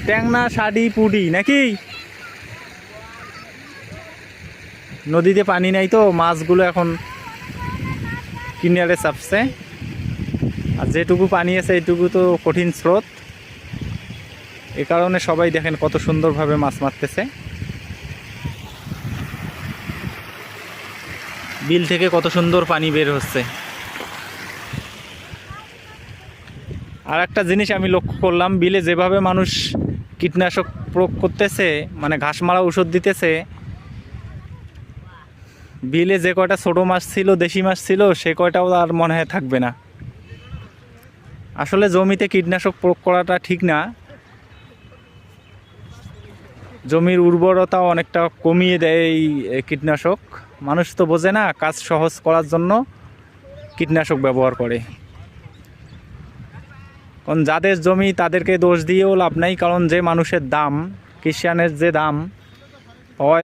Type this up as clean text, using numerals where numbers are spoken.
ট্যাংনা শাড়ি পুডি নাকি? নদীতে পানি নাই তো মাছগুলো এখন কিনারে চাপছে, আর যেটুকু পানি আছে এইটুকু তো কঠিন স্রোত। এ কারণে সবাই দেখেন কত সুন্দরভাবে মাছ মারতেছে। বিল থেকে কত সুন্দর পানি বের হচ্ছে। আর একটা জিনিস আমি লক্ষ্য করলাম, বিলে যেভাবে মানুষ কীটনাশক প্রয়োগ করতেছে, মানে ঘাস মারা ওষুধ দিতেছে, বিলে যে কয়টা ছোটো মাছ ছিল, দেশি মাছ ছিল, সে কয়টাও আর মনে হয় থাকবে না। আসলে জমিতে কীটনাশক প্রয়োগ করাটা ঠিক না, জমির উর্বরতা অনেকটা কমিয়ে দেয় এই কীটনাশক। মানুষ তো বোঝে না, কাজ সহজ করার জন্য কীটনাশক ব্যবহার করে। কারণ যাদের জমি তাদেরকে দোষ দিয়েও লাভ নাই, কারণ যে মানুষের দাম, কৃষানের যে দাম হয়